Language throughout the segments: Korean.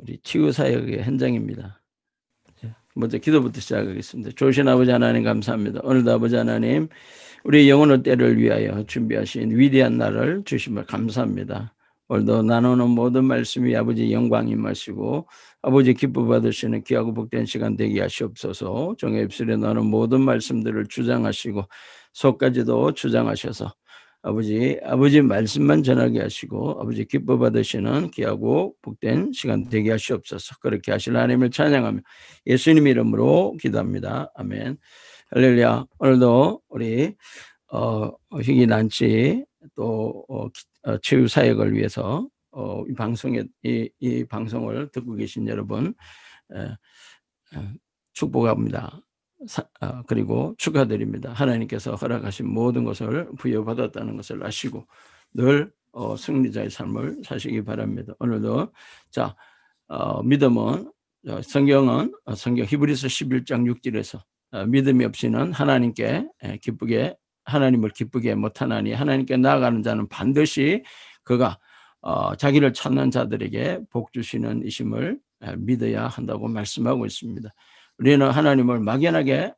우리 치유사역의 현장입니다. 먼저 기도부터 시작하겠습니다. 좋으신 아버지 하나님 감사합니다. 오늘도 아버지 하나님 우리 영혼의 때를 위하여 준비하신 위대한 날을 주심을 감사합니다. 오늘도 나누는 모든 말씀이 아버지 영광이 마시고 아버지 기뻐 받으시는 귀하고 복된 시간 되게 하시옵소서. 종의 입술에 나오는 모든 말씀들을 주장하시고 속까지도 주장하셔서 아버지 말씀만 전하게 하시고 아버지 기뻐 받으시는 귀하고 복된 시간 되게 하시옵소서. 그렇게 하실 하나님을 찬양하며 예수님 이름으로 기도합니다. 아멘. 할렐루야. 오늘도 우리 희귀 난치 또 치유 사역을 위해서 이 방송에 이 방송을 듣고 계신 여러분 축복합니다. 그리고 축하드립니다. 하나님께서 허락하신 모든 것을 부여받았다는 것을 아시고 늘 승리자의 삶을 사시기 바랍니다. 오늘도 자 믿음은 성경 히브리서 11장 6절에서 믿음이 없이는 하나님을 기쁘게 못하나니 하나님께 나아가는 자는 반드시 그가 자기를 찾는 자들에게 복 주시는 이심을 믿어야 한다고 말씀하고 있습니다. 우리는 하나님을 막연하게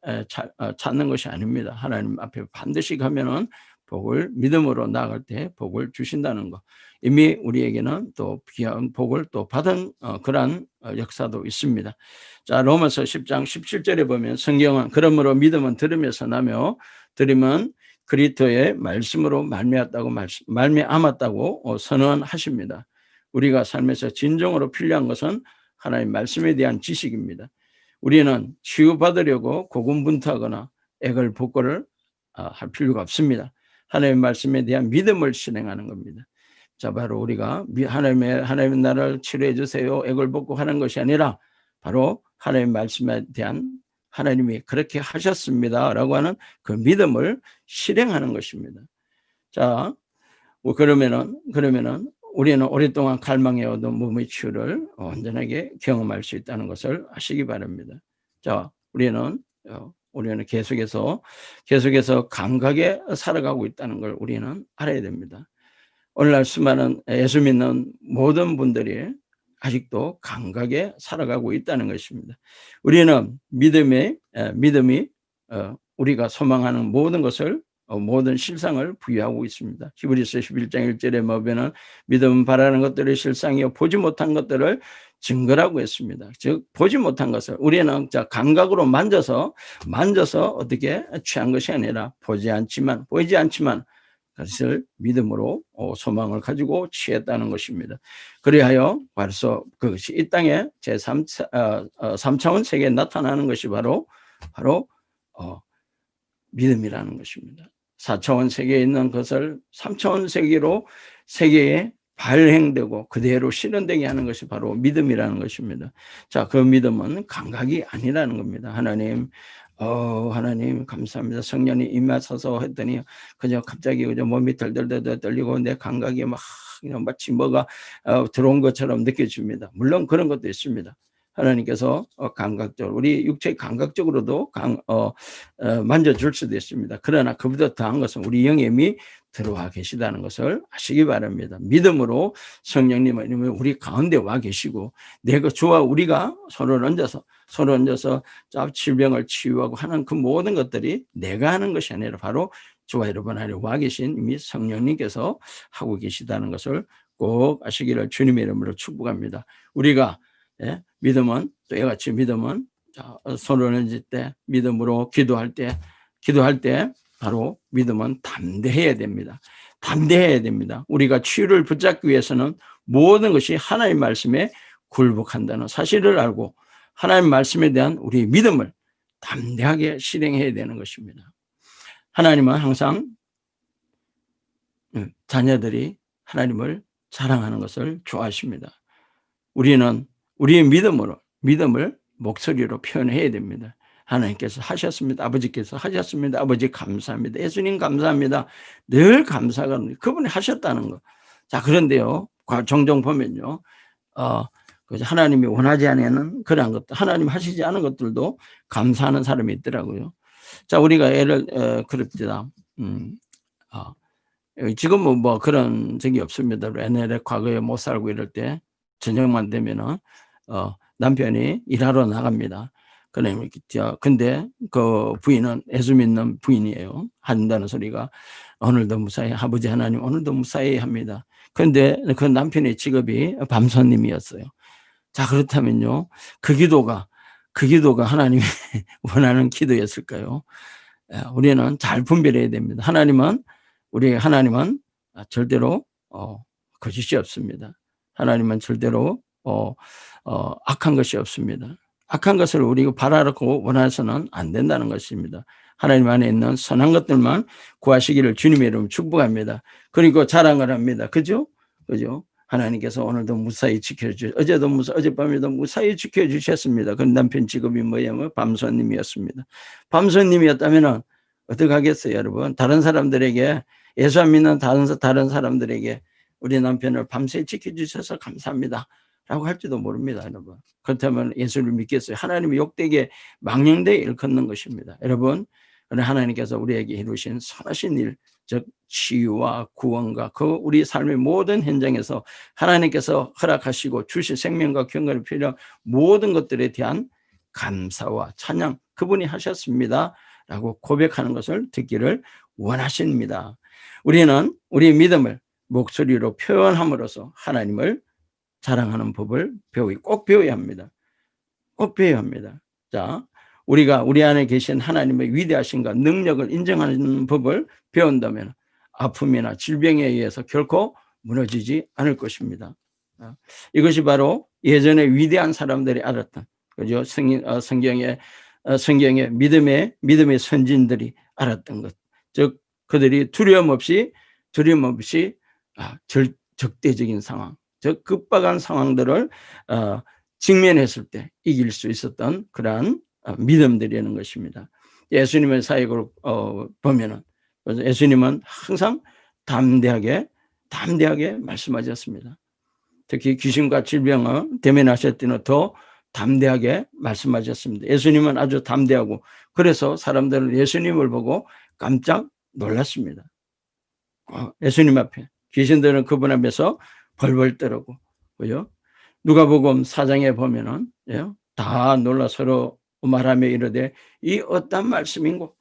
찾는 것이 아닙니다. 하나님 앞에 반드시 가면은 복을 믿음으로 나아갈 때 복을 주신다는 것. 이미 우리에게는 또 귀한 복을 또 받은 그러한 역사도 있습니다. 자, 로마서 10장 17절에 보면 성경은 그러므로 믿음은 들으면서 나며 들으면 그리스도의 말씀으로 말미암았다고 선언하십니다. 우리가 삶에서 진정으로 필요한 것은 하나님 말씀에 대한 지식입니다. 우리는 치유받으려고 고군분투하거나 애걸 복고를 할 필요가 없습니다. 하나님의 말씀에 대한 믿음을 실행하는 겁니다. 자, 바로 우리가 하나님의 나라를 치료해 주세요 애걸 복고 하는 것이 아니라 바로 하나님의 말씀에 대한 하나님이 그렇게 하셨습니다라고 하는 그 믿음을 실행하는 것입니다. 자, 그러면은 우리는 오랫동안 갈망해오던 몸의 치유를 온전하게 경험할 수 있다는 것을 아시기 바랍니다. 자, 우리는 계속해서 감각에 살아가고 있다는 걸 우리는 알아야 됩니다. 오늘날 수많은 예수 믿는 모든 분들이 아직도 감각에 살아가고 있다는 것입니다. 우리는 믿음이 우리가 소망하는 모든 것을 모든 실상을 부여하고 있습니다. 히브리서 11장 1절에 보면은 믿음은 바라는 것들의 실상이요 보지 못한 것들을 증거라고 했습니다. 즉 보지 못한 것을 우리는 감각으로 만져서 어떻게 취한 것이 아니라 보이지 않지만 그것을 믿음으로 소망을 가지고 취했다는 것입니다. 그리하여 벌써 그것이 이 땅에 제3차원 세계에 나타나는 것이 바로 믿음이라는 것입니다. 4차원 세계에 있는 것을 3차원 세계에 발행되고 그대로 실현되게 하는 것이 바로 믿음이라는 것입니다. 자, 그 믿음은 감각이 아니라는 겁니다. 하나님 감사합니다. 성령이 임하셔서 했더니 그저 갑자기 몸이 덜덜덜 떨리고 내 감각이 마치 뭐가 들어온 것처럼 느껴집니다. 물론 그런 것도 있습니다. 하나님께서 감각적으로 우리 육체 감각적으로도 만져줄 수도 있습니다. 그러나 그보다 더한 것은 우리 영에 이미 들어와 계시다는 것을 아시기 바랍니다. 믿음으로 성령님은 우리 가운데 와 계시고 내가 주와 우리가 서로 얹어서 질병을 치유하고 하는 그 모든 것들이 내가 하는 것이 아니라 바로 주와 여러분 안에 와 계신 이미 성령님께서 하고 계시다는 것을 꼭 아시기를 주님의 이름으로 축복합니다. 우리가 믿음은 또 이같이 믿음은 손을 얹을 때 믿음으로 기도할 때 바로 믿음은 담대해야 됩니다. 우리가 치유를 붙잡기 위해서는 모든 것이 하나님의 말씀에 굴복한다는 사실을 알고 하나님의 말씀에 대한 우리의 믿음을 담대하게 실행해야 되는 것입니다. 하나님은 항상 자녀들이 하나님을 사랑하는 것을 좋아하십니다. 우리는 우리의 믿음을 목소리로 표현해야 됩니다. 하나님께서 하셨습니다. 아버지께서 하셨습니다. 아버지 감사합니다. 예수님 감사합니다. 늘 감사가 그분이 하셨다는 거. 자, 그런데요, 종종 보면요, 하나님이 원하지 않는 그러한 것들, 하나님 하시지 않은 것들도 감사하는 사람이 있더라고요. 자, 우리가 그럽니다. 지금은 뭐 그런 적이 없습니다. 옛날에 과거에 못 살고 이럴 때 저녁만 되면은 남편이 일하러 나갑니다. 근데 그 부인은 예수 믿는 부인이에요. 한다는 소리가 오늘도 무사히 아버지 하나님 오늘도 무사히 합니다. 그런데 그 남편의 직업이 밤손님이었어요. 자, 그렇다면요, 그 기도가 하나님이 원하는 기도였을까요? 우리는 잘 분별해야 됩니다. 우리 하나님은 절대로 거짓이 없습니다. 하나님은 절대로 악한 것이 없습니다. 악한 것을 우리가 바라고 원해서는 안 된다는 것입니다. 하나님 안에 있는 선한 것들만 구하시기를 주님의 이름으로 축복합니다. 그리고 자랑을 합니다. 그죠? 하나님께서 오늘도 무사히 어젯밤에도 무사히 지켜주셨습니다. 그 남편 직업이 뭐냐면 밤손님이었습니다. 밤손님이었다면 어떻게 하겠어요, 여러분? 다른 사람들에게, 예수 안 믿는 다른 사람들에게 우리 남편을 밤새 지켜주셔서 감사합니다 라고 할지도 모릅니다, 여러분. 그렇다면 예수를 믿겠어요? 하나님의 욕되게 망령되게 일컫는 것입니다. 여러분, 하나님께서 우리에게 이루신 선하신 일, 즉 치유와 구원과 그 우리 삶의 모든 현장에서 하나님께서 허락하시고 주실 생명과 경건을 필요한 모든 것들에 대한 감사와 찬양 그분이 하셨습니다 라고 고백하는 것을 듣기를 원하십니다. 우리는 우리의 믿음을 목소리로 표현함으로써 하나님을 자랑하는 법을 꼭 배워야 합니다. 꼭 배워야 합니다. 자, 우리가 우리 안에 계신 하나님의 위대하심과 능력을 인정하는 법을 배운다면 아픔이나 질병에 의해서 결코 무너지지 않을 것입니다. 이것이 바로 예전에 위대한 사람들이 알았던, 그죠? 성경의 믿음의 선진들이 알았던 것. 즉, 그들이 두려움 없이 적대적인 상황, 즉 급박한 상황들을 직면했을 때 이길 수 있었던 그러한 믿음들이라는 것입니다. 예수님의 사역을 보면은 예수님은 항상 담대하게 말씀하셨습니다. 특히 귀신과 질병을 대면하실 때는 더 담대하게 말씀하셨습니다. 예수님은 아주 담대하고 그래서 사람들은 예수님을 보고 깜짝 놀랐습니다. 예수님 앞에 귀신들은 그분 앞에서 벌벌 떠르고, 그죠? 누가복음 4장에 보면은 다 놀라 서로 말하며 이르되 이 어떤 말씀인고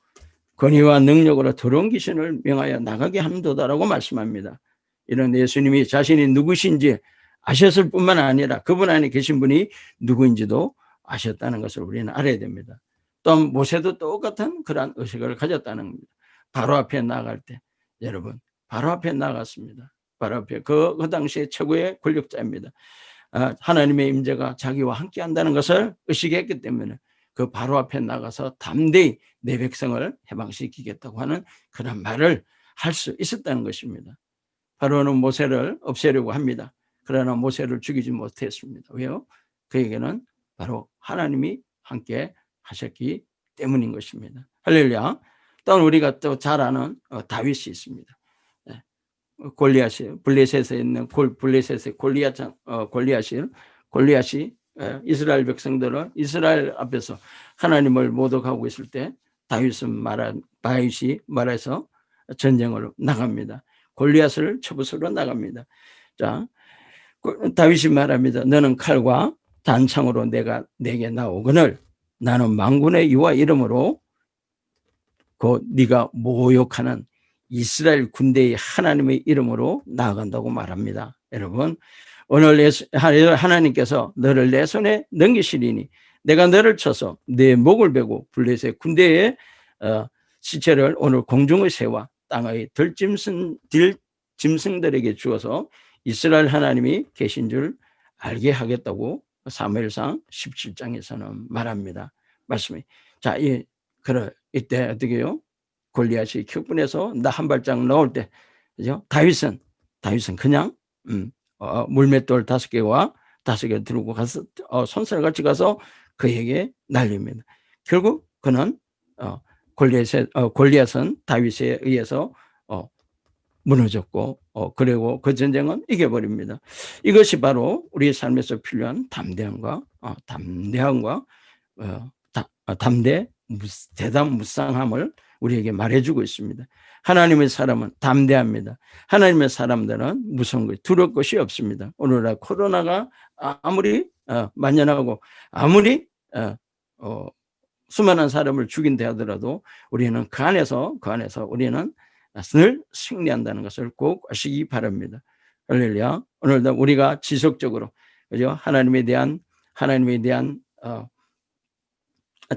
권위와 능력으로 더러운 귀신을 명하여 나가게 하는도다라고 말씀합니다. 이런 예수님이 자신이 누구신지 아셨을 뿐만 아니라 그분 안에 계신 분이 누구인지도 아셨다는 것을 우리는 알아야 됩니다. 또 모세도 똑같은 그러한 의식을 가졌다는 겁니다. 바로 앞에 나갈 때 여러분 바로 앞에 나갔습니다. 바로 앞에 그 당시에 최고의 권력자입니다. 하나님의 임재가 자기와 함께 한다는 것을 의식했기 때문에 그 바로 앞에 나가서 담대히 내 백성을 해방시키겠다고 하는 그런 말을 할 수 있었다는 것입니다. 바로는 모세를 없애려고 합니다. 그러나 모세를 죽이지 못했습니다. 왜요? 그에게는 바로 하나님이 함께 하셨기 때문인 것입니다. 할렐루야. 또 우리가 또 잘 아는 다윗이 있습니다. 블레셋에 있는 블레셋의 골리앗이 이스라엘 백성들은 이스라엘 앞에서 하나님을 모독하고 있을 때 다윗이 말해서 전쟁으로 나갑니다. 골리앗을 쳐부수러 나갑니다. 자, 다윗이 말합니다. 너는 칼과 단창으로 내게 나오거늘 나는 만군의 여호와 이름으로 곧 네가 모욕하는 이스라엘 군대의 하나님의 이름으로 나아간다고 말합니다. 여러분, 오늘 하나님께서 너를 내 손에 넘기시리니 내가 너를 쳐서 내 목을 베고 블레셋 군대의 시체를 오늘 공중의 새와 땅의 들짐승들에게 주어서 이스라엘 하나님이 계신 줄 알게 하겠다고 사무엘상 17장에서는 말합니다. 말씀이. 자, 이때 어떻게 해요? 골리앗이 격분해서 나 한 발짝 나올 때, 그죠? 다윗은 그냥 물맷돌 5개 들고 가서 손살같이 가서 그에게 날립니다. 결국 그는 골리앗은 다윗에 의해서 무너졌고 그리고 그 전쟁은 이겨버립니다. 이것이 바로 우리의 삶에서 필요한 담대함과 담대 대담무쌍함을 우리에게 말해주고 있습니다. 하나님의 사람은 담대합니다. 하나님의 사람들은 무서운 것, 두려울 것이 없습니다. 오늘날 코로나가 아무리 만연하고 아무리 수많은 사람을 죽인다 하더라도 우리는 그 안에서 우리는 늘 승리한다는 것을 꼭 아시기 바랍니다. 할렐루야. 오늘도 우리가 지속적으로 그죠? 하나님에 대한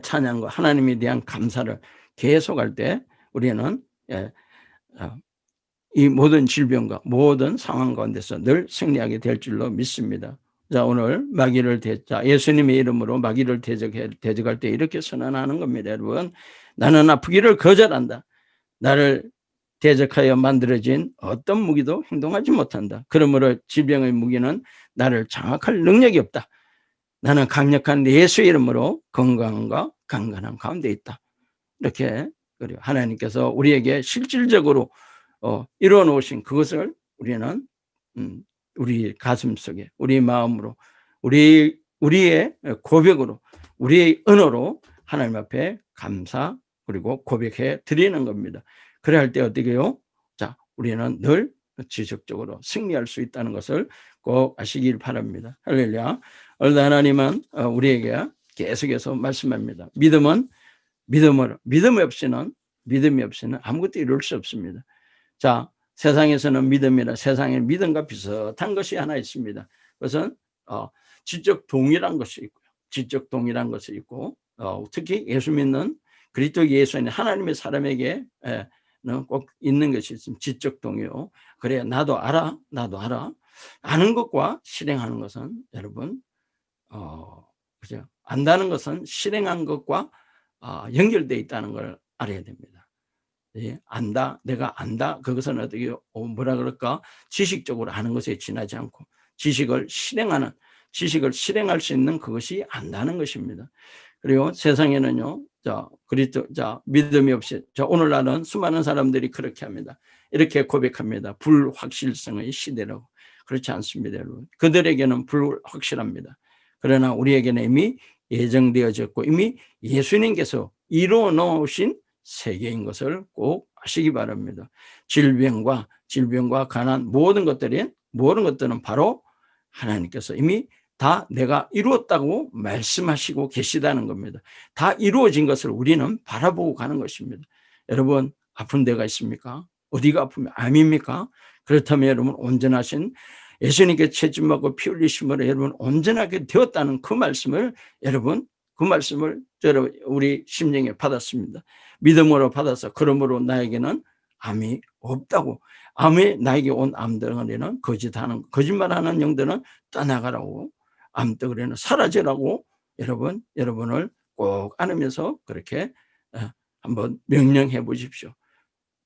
찬양과 하나님에 대한 감사를 계속할 때 우리는 이 모든 질병과 모든 상황 가운데서 늘 승리하게 될 줄로 믿습니다. 자, 오늘 예수님의 이름으로 마귀를 대적할 때 이렇게 선언하는 겁니다. 여러분, 나는 아프기를 거절한다. 나를 대적하여 만들어진 어떤 무기도 행동하지 못한다. 그러므로 질병의 무기는 나를 장악할 능력이 없다. 나는 강력한 예수의 이름으로 건강과 강건한 가운데 있다. 이렇게 하나님께서 우리에게 실질적으로 이루어 놓으신 그것을 우리는 우리 가슴속에, 우리 마음으로, 우리의 고백으로, 우리의 언어로 하나님 앞에 감사 그리고 고백해 드리는 겁니다. 그래야 할 때 어떻게 해요? 자, 우리는 늘 지속적으로 승리할 수 있다는 것을 꼭 아시길 바랍니다. 할렐루야. 오늘도 하나님은 우리에게 계속해서 말씀합니다. 믿음이 없이는 아무것도 이룰 수 없습니다. 자, 세상에서는 세상에 믿음과 비슷한 것이 하나 있습니다. 그것은 지적 동의란 것이 있고요. 지적 동의란 것이 있고, 특히 예수 믿는 그리스도 예수는 하나님의 사람에게 꼭 있는 것이 있습니다. 지적 동의요. 그래, 나도 알아. 아는 것과 실행하는 것은 여러분, 그죠? 안다는 것은 실행한 것과 연결되어 있다는 걸 알아야 됩니다. 예, 내가 안다. 그것은 어떻게 뭐라 그럴까? 지식적으로 아는 것에 지나지 않고 지식을 실행할 수 있는 그것이 안다는 것입니다. 그리고 세상에는요, 믿음이 없이, 오늘날은 수많은 사람들이 그렇게 합니다. 이렇게 고백합니다. 불확실성의 시대라고. 그렇지 않습니다, 여러분. 그들에게는 불확실합니다. 그러나 우리에게는 이미 예정되어졌고 이미 예수님께서 이루어 놓으신 세계인 것을 꼭 아시기 바랍니다. 질병과 가난 모든 것들은 바로 하나님께서 이미 다 내가 이루었다고 말씀하시고 계시다는 겁니다. 다 이루어진 것을 우리는 바라보고 가는 것입니다. 여러분, 아픈 데가 있습니까? 어디가 아프면 암입니까? 그렇다면 여러분, 온전하신 예수님께 채찍 맞고 피 흘리심으로 여러분 온전하게 되었다는 그 말씀을 우리 심령에 받았습니다. 믿음으로 받아서 그러므로 나에게는 암이 없다고, 나에게 온 암덩어리는 거짓말하는 영들은 떠나가라고, 암덩어리는 사라지라고 여러분을 꼭 안으면서 그렇게 한번 명령해 보십시오.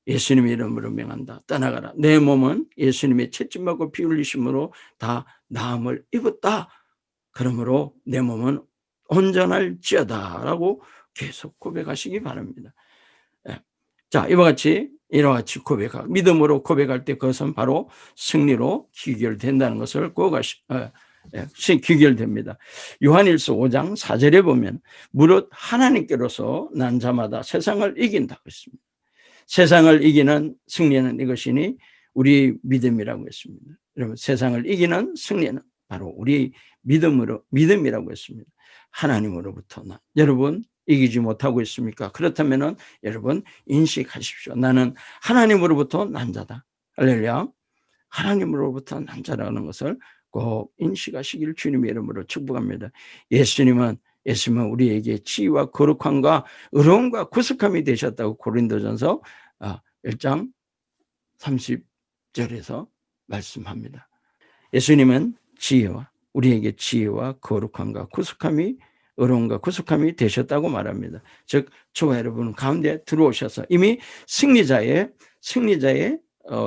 예수님의 이름으로 명한다. 떠나가라. 내 몸은 예수님의 채찍 맞고 피 흘리심으로 다 나음을 입었다. 그러므로 내 몸은 온전할지어다 라고 계속 고백하시기 바랍니다. 자, 이와 같이 믿음으로 고백할 때 그것은 바로 승리로 귀결된다는 것을 꼭 귀결됩니다. 요한일서 5장 4절에 보면 무릇 하나님께로서 난 자마다 세상을 이긴다고 했습니다. 세상을 이기는 승리는 이것이니 우리 믿음이라고 했습니다. 여러분, 세상을 이기는 승리는 바로 우리 믿음이라고 했습니다. 하나님으로부터 여러분 이기지 못하고 있습니까? 그렇다면 여러분 인식하십시오. 나는 하나님으로부터 난 자다. 할렐루야. 하나님으로부터 난 자라는 것을 꼭 인식하시길 주님의 이름으로 축복합니다. 예수님은 우리에게 지혜와 거룩함과 의로움과 구속함이 되셨다고 고린도전서 1장 30절에서 말씀합니다. 예수님은 우리에게 지혜와 거룩함과 구속함이, 의로움과 구속함이 되셨다고 말합니다. 즉 저와 여러분 가운데 들어오셔서 이미 승리자의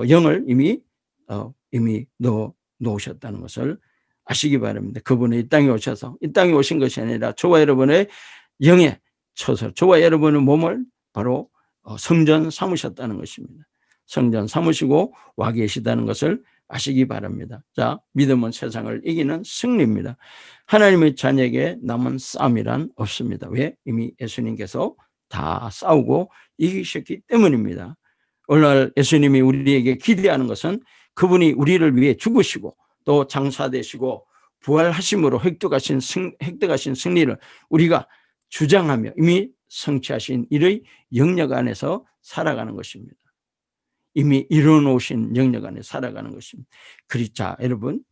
영을 이미 넣어 놓으셨다는 것을 아시기 바랍니다. 그분이 이 땅에 오신 것이 아니라 저와 여러분의 영에 쳐서 저와 여러분의 몸을 바로 성전 삼으셨다는 것입니다. 성전 삼으시고 와 계시다는 것을 아시기 바랍니다. 자, 믿음은 세상을 이기는 승리입니다. 하나님의 자녀에게 남은 싸움이란 없습니다. 왜? 이미 예수님께서 다 싸우고 이기셨기 때문입니다. 오늘 예수님이 우리에게 기대하는 것은 그분이 우리를 위해 죽으시고 또 장사되시고 부활하심으로 획득하신 승리를 우리가 주장하며 이미 성취하신 이의 영역 안에서 살아가는 것입니다. 이미 이뤄놓으신 영역 안에 살아가는 것입니다. 그렇자 여러분,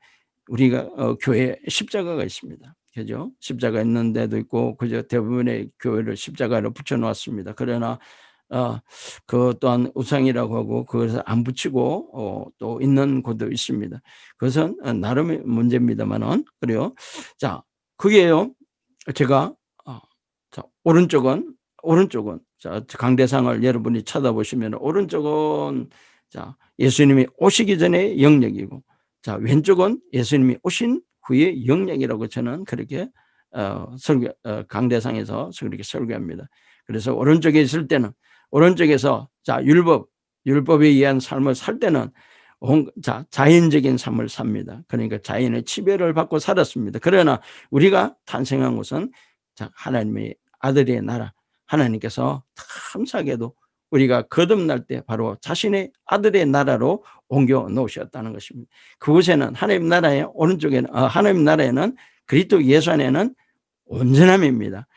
우리가 교회에 십자가가 있습니다. 그죠? 십자가 있는 데도 있고 그저 대부분의 교회를 십자가로 붙여놓았습니다. 그러나 그 또한 우상이라고 하고 그것을 안 붙이고 또 있는 곳도 있습니다. 그것은 나름의 문제입니다만은 그래요. 자, 그게요. 제가 자, 오른쪽은 자, 강대상을 여러분이 쳐다보시면 오른쪽은 자, 예수님이 오시기 전에 영역이고 자, 왼쪽은 예수님이 오신 후의 영역이라고 저는 그렇게 강대상에서 그렇게 설교합니다. 그래서 오른쪽에 있을 때는 오른쪽에서 자, 율법에 의한 삶을 살 때는 자, 자연적인 삶을 삽니다. 그러니까 자연의 지배를 받고 살았습니다. 그러나 우리가 탄생한 곳은 자, 하나님의 아들의 나라, 하나님께서 감사하게도 우리가 거듭날 때 바로 자신의 아들의 나라로 옮겨 놓으셨다는 것입니다. 그곳에는 하나님 나라의 오른쪽에는 하나님 나라에는 그리스도 예수 안에는 온전함입니다.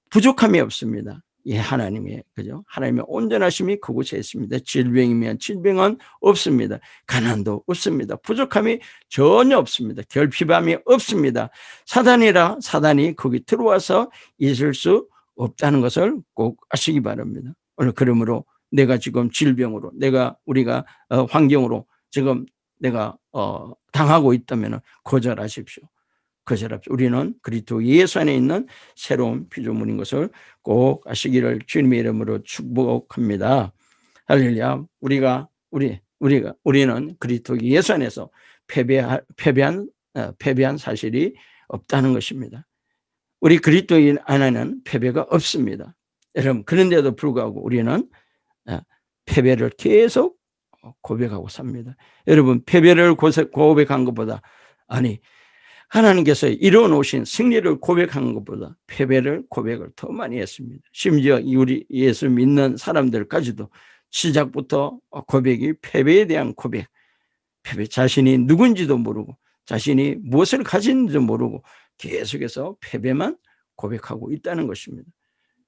부족함이 없습니다. 예, 하나님의 그죠? 하나님의 온전하심이 그곳에 있습니다. 질병이면 질병은 없습니다. 가난도 없습니다. 부족함이 전혀 없습니다. 결핍함이 없습니다. 사단이 거기 들어와서 있을 수 없다는 것을 꼭 아시기 바랍니다. 오늘 그러므로 내가 지금 질병으로 우리가 환경으로 지금 내가 당하고 있다면 거절하십시오. 우리는 그리스도 예수 안에 있는 새로운 피조물인 것을 꼭 아시기를 주님의 이름으로 축복합니다. 할렐루야. 우리는 그리스도 예수 안에서 패배한 사실이 없다는 것입니다. 우리 그리스도인 안에는 패배가 없습니다. 여러분, 그런데도 불구하고 우리는 패배를 계속 고백하고 삽니다. 여러분, 패배를 고백한 것보다 하나님께서 이뤄놓으신 승리를 고백한 것보다 고백을 더 많이 했습니다. 심지어 우리 예수 믿는 사람들까지도 시작부터 고백이 패배에 대한 패배 자신이 누군지도 모르고 자신이 무엇을 가진지도 모르고 계속해서 패배만 고백하고 있다는 것입니다.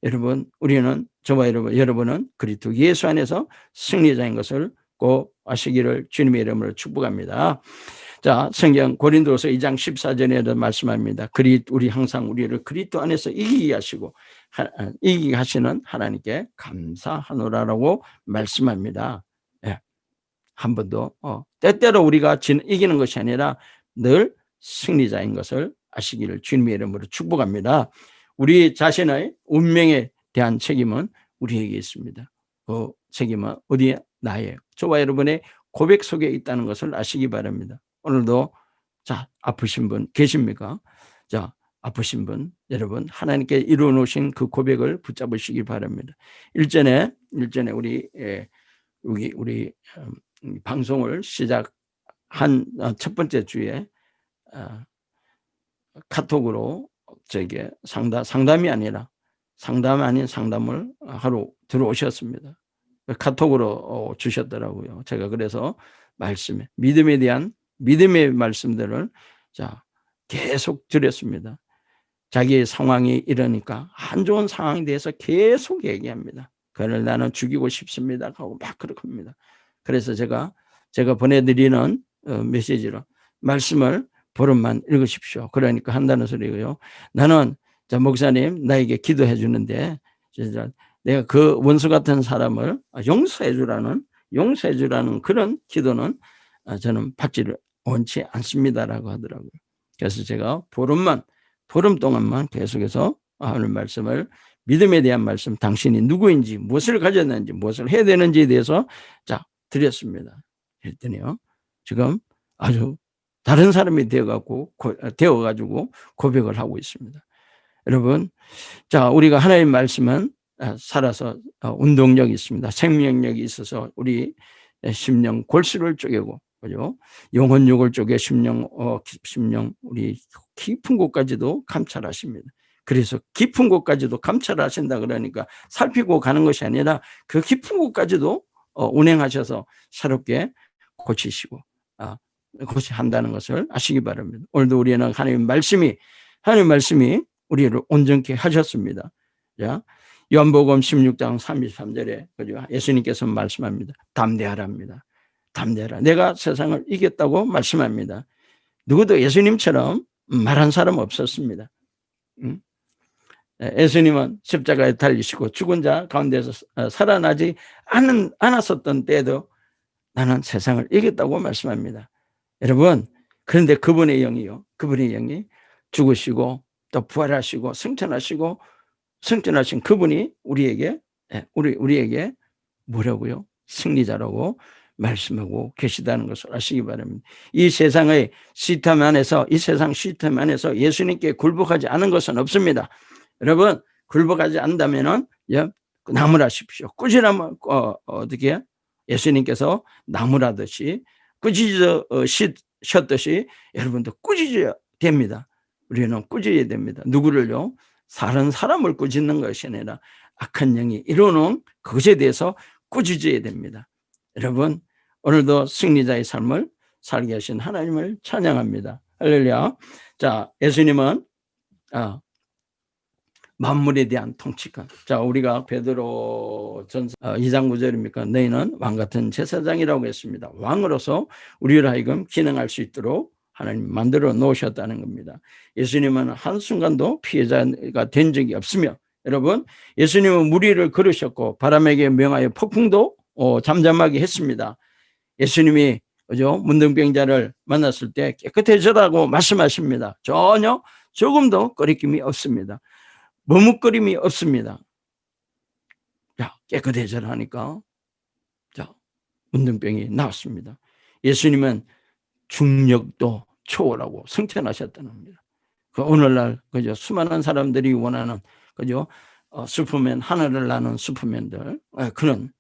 여러분, 저와 여러분은 그리스도 예수 안에서 승리자인 것을 꼭 아시기를 주님의 이름으로 축복합니다. 자, 성경 고린도서 2장 14절에도 말씀합니다. 우리 항상 우리를 그리스도 안에서 이기게 하시는 하나님께 감사하노라라고 말씀합니다. 예. 한 번도 때때로 우리가 이기는 것이 아니라 늘 승리자인 것을 아시기를 주님의 이름으로 축복합니다. 우리 자신의 운명에 대한 책임은 우리에게 있습니다. 그 책임은 어디에? 나의, 저와 여러분의 고백 속에 있다는 것을 아시기 바랍니다. 오늘도 자, 아프신 분 계십니까? 자, 아프신 분 여러분, 하나님께 이루어놓으신 그 고백을 붙잡으시기 바랍니다. 일전에 우리 방송을 시작한 첫 번째 주에 카톡으로 상담이 아닌 상담을 하러 들어오셨습니다. 카톡으로 주셨더라고요. 제가 그래서 믿음의 말씀들을 계속 드렸습니다. 자기의 상황이 이러니까 안 좋은 상황에 대해서 계속 얘기합니다. 그를 나는 죽이고 싶습니다 하고 막 그렇게 합니다. 그래서 제가 보내드리는 메시지로 말씀을 보름만 읽으십시오. 그러니까 한다는 소리고요. 나는 목사님 나에게 기도해 주는데 내가 그 원수 같은 사람을 용서해 주라는 그런 기도는 저는 받지를 원치 않습니다라고 하더라고요. 그래서 제가 보름 동안만 계속해서 하는 말씀을, 믿음에 대한 말씀, 당신이 누구인지, 무엇을 가졌는지, 무엇을 해야 되는지에 대해서 드렸습니다. 그랬더니요, 지금 아주 다른 사람이 되어가지고 고백을 하고 있습니다. 여러분, 우리가 하나님 말씀은 살아서 운동력이 있습니다. 생명력이 있어서 우리 심령 골수를 쪼개고, 그죠? 영혼육을 쪼개 심령 우리 깊은 곳까지도 감찰하십니다. 그래서 깊은 곳까지도 감찰하신다 그러니까 살피고 가는 것이 아니라 그 깊은 곳까지도 운행하셔서 새롭게 고치시고 한다는 것을 아시기 바랍니다. 오늘도 우리는 하나님 말씀이 우리를 온전케 하셨습니다. 자, 요한복음 16장 33절에 그죠? 예수님께서 말씀합니다. 담대하랍니다. 담대하라. 내가 세상을 이겼다고 말씀합니다. 누구도 예수님처럼 말한 사람 없었습니다. 예수님은 십자가에 달리시고 죽은 자 가운데서 살아나지 않았었던 때에도 나는 세상을 이겼다고 말씀합니다. 여러분, 그런데 그분의 영이 죽으시고 또 부활하시고 승천하신 그분이 우리에게 뭐라고요? 승리자라고 말씀하고 계시다는 것을 아시기 바랍니다. 이 세상 시스템 안에서 예수님께 굴복하지 않은 것은 없습니다. 여러분, 굴복하지 않는다면은 나무라십시오. 꾸지람은 어떻게 예수님께서 나무라듯이 꾸짖으셨듯이 여러분도 꾸짖어야 됩니다. 우리는 꾸짖어야 됩니다. 누구를요? 다른 사람을 꾸짖는 것이 아니라 악한 영이 이루는 그것에 대해서 꾸짖어야 됩니다. 여러분, 오늘도 승리자의 삶을 살게 하신 하나님을 찬양합니다. 할렐루야. 자, 예수님은 만물에 대한 통치권. 자, 우리가 베드로 전서 2장 9절입니까? 너희는 왕 같은 제사장이라고 했습니다. 왕으로서 우리를 하여금 기능할 수 있도록 하나님 만들어 놓으셨다는 겁니다. 예수님은 한순간도 피해자가 된 적이 없으며, 여러분, 예수님은 무리를 걸으셨고 바람에게 명하여 폭풍도 잠잠하게 했습니다. 예수님이 그죠? 문둥병자를 만났을 때 깨끗해져라고 말씀하십니다. 전혀 조금도 거리낌이 없습니다. 머뭇거림이 없습니다. 자, 깨끗해져라 하니까 자, 문둥병이 나왔습니다. 예수님은 중력도 초월하고 승천하셨다는 겁니다. 그 오늘날 그죠? 수많은 사람들이 원하는 그죠? 슈퍼맨, 하늘을 나는 슈퍼맨들 그런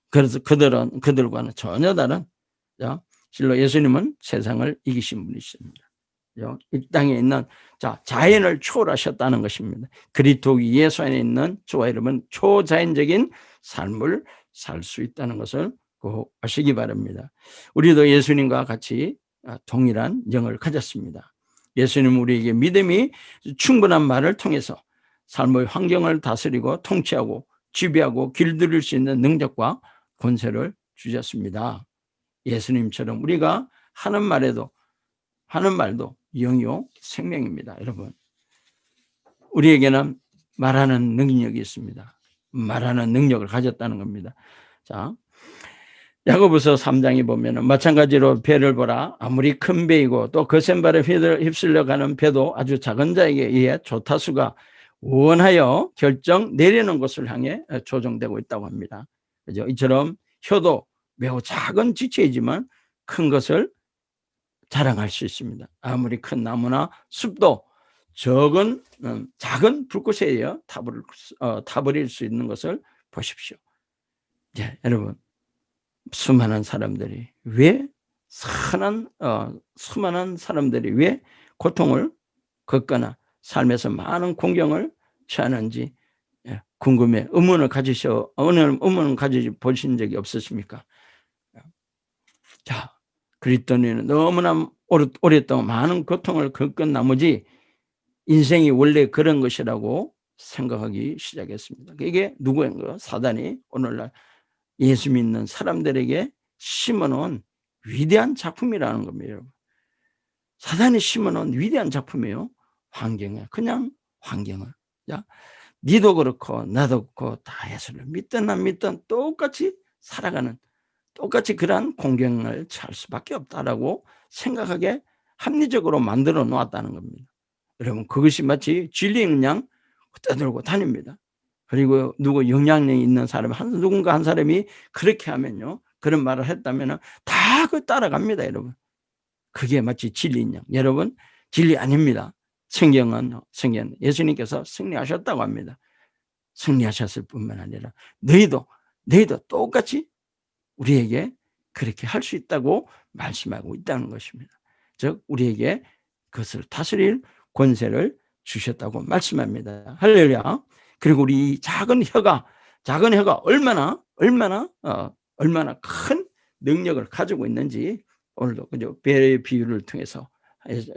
그래서 그들과는 전혀 다른 실로 예수님은 세상을 이기신 분이십니다. 이 땅에 있는 자연을 초월하셨다는 것입니다. 그리스도 예수 안에 있는 저와 여러분 초자연적인 삶을 살 수 있다는 것을 꼭 아시기 바랍니다. 우리도 예수님과 같이 동일한 영을 가졌습니다. 예수님은 우리에게 믿음이 충분한 말을 통해서 삶의 환경을 다스리고 통치하고 지배하고 길들일 수 있는 능력과 권세를 주셨습니다. 예수님처럼 우리가 하는 말도 영이요 생명입니다. 여러분, 우리에게는 말하는 능력이 있습니다. 말하는 능력을 가졌다는 겁니다. 자, 야고보서 3장에 보면은 마찬가지로 배를 보라. 아무리 큰 배이고 또 거센 발에 휩쓸려 가는 배도 아주 작은 자에게 의해 조타수가 원하여 결정 내리는 것을 향해 조정되고 있다고 합니다. 그죠? 이처럼 혀도 매우 작은 지체이지만 큰 것을 자랑할 수 있습니다. 아무리 큰 나무나 숲도 작은 불꽃에 의해 타버릴 수 있는 것을 보십시오. 네, 여러분, 수많은 사람들이 왜 고통을 겪거나 삶에서 많은 공경을 처하는지 궁금해. 의문을 가지시 보신 적이 없으십니까? 자, 그리스도인은 너무나 오랫동안 많은 고통을 겪은 나머지 인생이 원래 그런 것이라고 생각하기 시작했습니다. 이게 누구인가? 사단이 오늘날 예수 믿는 사람들에게 심어놓은 위대한 작품이라는 겁니다. 여러분. 사단이 심어놓은 위대한 작품이에요. 그냥 환경을. 자, 니도 그렇고 나도 그렇고 다 예수를 믿든 안 믿든 똑같이 살아가는 똑같이 그러한 공경을 처할 수밖에 없다라고 생각하게 합리적으로 만들어 놓았다는 겁니다. 여러분, 그것이 마치 진리인 양 떠들고 다닙니다. 그리고 영향력이 있는 사람, 누군가 한 사람이 그렇게 하면요, 그런 말을 했다면 다 그 따라갑니다, 여러분. 그게 마치 진리인 양. 여러분, 진리 아닙니다. 성경은 예수님께서 승리하셨다고 합니다. 승리하셨을 뿐만 아니라 너희도 똑같이 우리에게 그렇게 할 수 있다고 말씀하고 있다는 것입니다. 즉 우리에게 그것을 다스릴 권세를 주셨다고 말씀합니다. 할렐루야. 그리고 우리 작은 혀가 얼마나 큰 능력을 가지고 있는지 오늘도 그죠? 배의 비유를 통해서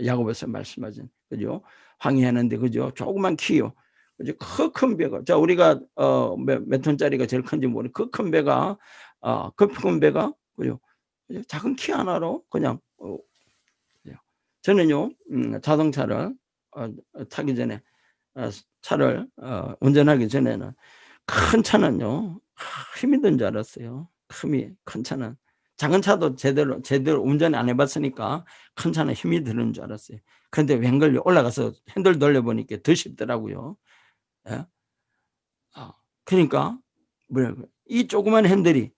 야고보서 말씀하신 그죠? 항해하는데 그죠? 조그만 키요. 그죠? 큰 배가 자 우리가 몇 톤짜리가 제일 큰지 모르는 그 큰 배가 그 큰 배가 그죠? 작은 키 하나로 그냥 저는요 자동차를 타기 전에 차를 운전하기 전에는 큰 차는요 힘이 든 줄 알았어요. 큰 차는 작은 차도 제대로 운전 안 해봤으니까 큰 차는 힘이 드는 줄 알았어요. 그런데 웬걸요 올라가서 핸들 돌려보니까 더 쉽더라고요. 예? 그러니까 뭐야 이 조그만 핸들이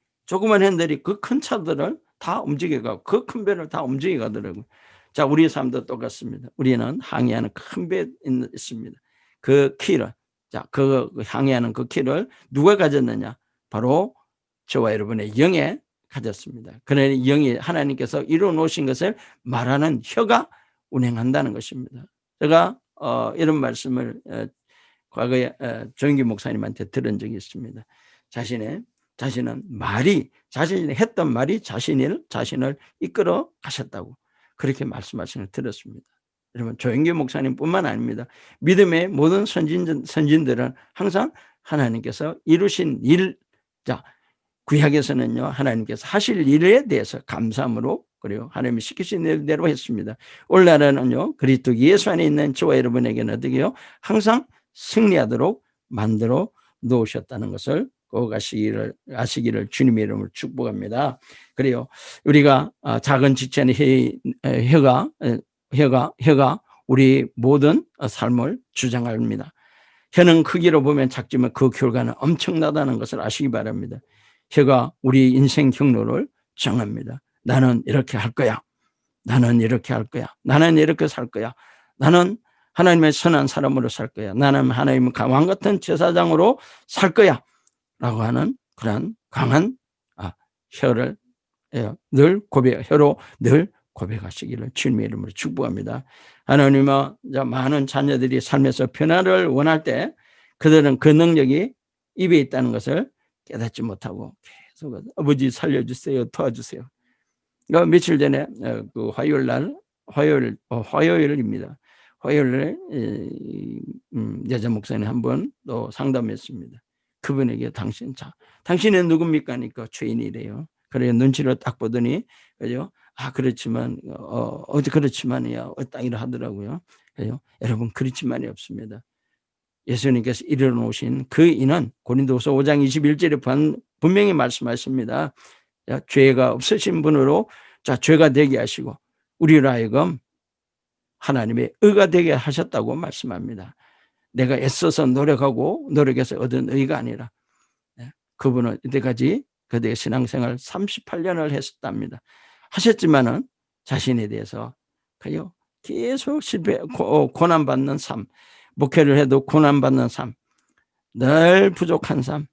그 큰 차들을 다 움직여가고 그 큰 배를 다 움직여가더라고요. 자 우리의 삶도 똑같습니다. 우리는 항해하는 큰 배 있습니다. 그 키를 그 항해하는 그 키를 누가 가졌느냐? 바로 저와 여러분의 영에 가졌습니다. 그러니 영이 하나님께서 이루어 놓으신 것을 말하는 혀가 운행한다는 것입니다. 제가 이런 말씀을 과거에 조영기 목사님한테 들은 적이 있습니다. 자신이 했던 말이 자신을 이끌어 가셨다고 그렇게 말씀하시는 걸 들었습니다. 여러분 조영기 목사님뿐만 아닙니다. 믿음의 모든 선진들은 항상 하나님께서 이루신 일, 자 구약에서는요 하나님께서 하실 일에 대해서 감사함으로 그리고 하나님이 시키신 일대로 했습니다. 오늘날에는요 그리스도 예수 안에 있는 저와 여러분에게는 어떻게요? 항상 승리하도록 만들어 놓으셨다는 것을 꼭 아시기를 주님의 이름으로 축복합니다. 그래요. 우리가 작은 지체의 혀가 우리 모든 삶을 주장합니다. 혀는 크기로 보면 작지만 그 결과는 엄청나다는 것을 아시기 바랍니다. 혀가 우리 인생 경로를 정합니다. 나는 이렇게 할 거야. 나는 이렇게 할 거야. 나는 이렇게 살 거야. 나는 하나님의 선한 사람으로 살 거야. 나는 하나님의 왕 같은 제사장으로 살 거야. 라고 하는 그런 강한 혀로 늘 고백하시기를 주님의 이름으로 축복합니다. 하나님은 많은 자녀들이 삶에서 변화를 원할 때 그들은 그 능력이 입에 있다는 것을 깨닫지 못하고 계속 아버지 살려주세요. 도와주세요. 그러니까 며칠 전에 그 화요일입니다. 화요일에 여자 목사님 한 번 또 상담했습니다. 그분에게 당신은 누굽니까? 하니까 죄인이래요. 그래 눈치를 딱 보더니 그죠? 그렇지만 그렇지만이야 딱 이러하더라고요. 그죠? 여러분 그렇지만이 없습니다. 예수님께서 이뤄놓으신 그 인은 고린도후서 5장 21절에 분명히 말씀하십니다. 죄가 없으신 분으로 죄가 되게 하시고 우리로 하여금 하나님의 의가 되게 하셨다고 말씀합니다. 내가 애써서 노력해서 얻은 의가 아니라 그분은 이때까지 그대의 신앙생활 38년을 했었답니다. 하셨지만은 자신에 대해서 계속 고난받는 삶, 목회를 해도 고난받는 삶, 늘 부족한 삶,